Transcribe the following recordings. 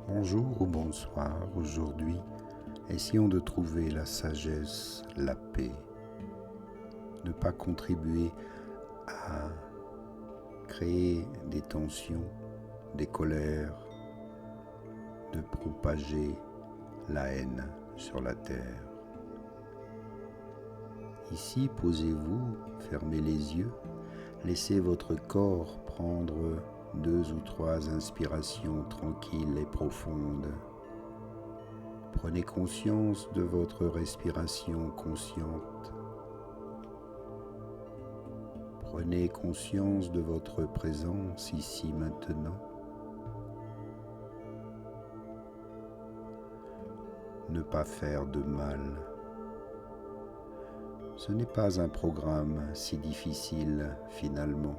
Bonjour ou bonsoir, aujourd'hui, essayons de trouver la sagesse, la paix, ne pas contribuer à créer des tensions, des colères, de propager la haine sur la terre. Ici, posez-vous, fermez les yeux, laissez votre corps prendre 2 ou 3 inspirations tranquilles et profondes. Prenez conscience de votre respiration consciente. Prenez conscience de votre présence ici maintenant. Ne pas faire de mal. Ce n'est pas un programme si difficile finalement.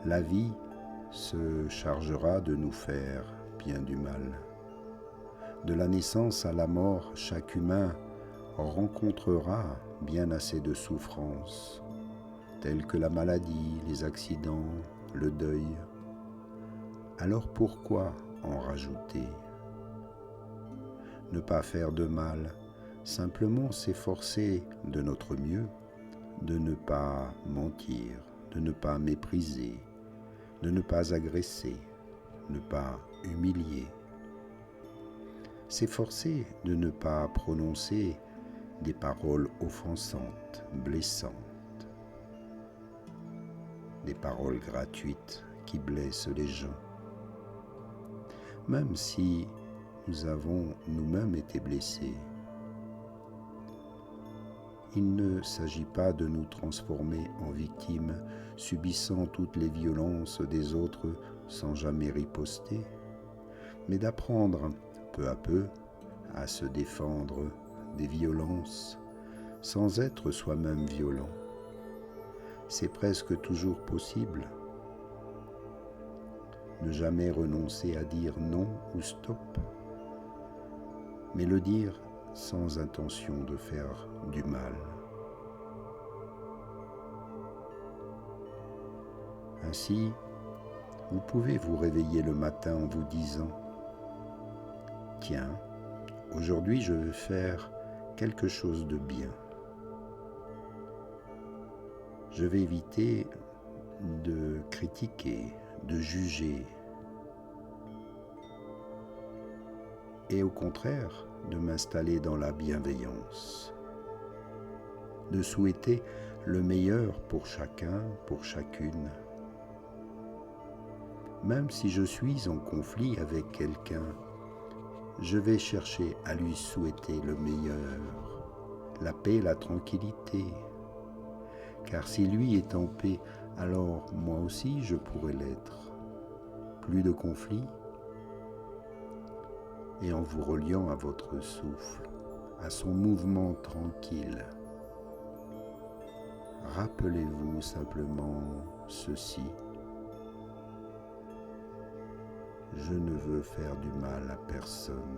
La vie se chargera de nous faire bien du mal. De la naissance à la mort, chaque humain rencontrera bien assez de souffrances, telles que la maladie, les accidents, le deuil. Alors pourquoi en rajouter ? Ne pas faire de mal, simplement s'efforcer de notre mieux, de ne pas mentir, de ne pas mépriser, de ne pas agresser, ne pas humilier. S'efforcer de ne pas prononcer des paroles offensantes, blessantes, des paroles gratuites qui blessent les gens. Même si nous avons nous-mêmes été blessés, il ne s'agit pas de nous transformer en victimes, subissant toutes les violences des autres sans jamais riposter, mais d'apprendre peu à peu à se défendre des violences sans être soi-même violent. C'est presque toujours possible. Ne jamais renoncer à dire non ou stop, mais le dire sans intention de faire du mal. Ainsi, vous pouvez vous réveiller le matin en vous disant « Tiens, aujourd'hui je vais faire quelque chose de bien. Je vais éviter de critiquer, de juger, et au contraire de m'installer dans la bienveillance, de souhaiter le meilleur pour chacun, pour chacune. Même si je suis en conflit avec quelqu'un, je vais chercher à lui souhaiter le meilleur, la paix, la tranquillité. Car si lui est en paix, alors moi aussi je pourrais l'être. Plus de conflits. Et en vous reliant à votre souffle, à son mouvement tranquille, rappelez-vous simplement ceci. Je ne veux faire du mal à personne.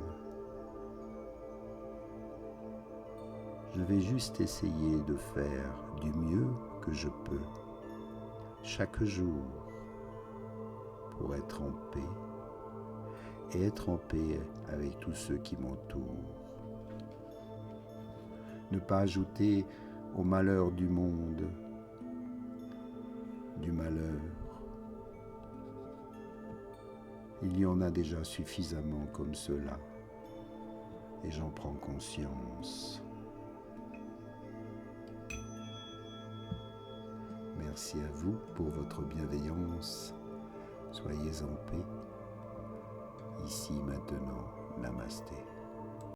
Je vais juste essayer de faire du mieux que je peux, chaque jour, pour être en paix et être en paix avec tous ceux qui m'entourent. Ne pas ajouter au malheur du monde du malheur. Il y en a déjà suffisamment comme cela, et j'en prends conscience. Merci à vous pour votre bienveillance. Soyez en paix. Ici, maintenant, namasté.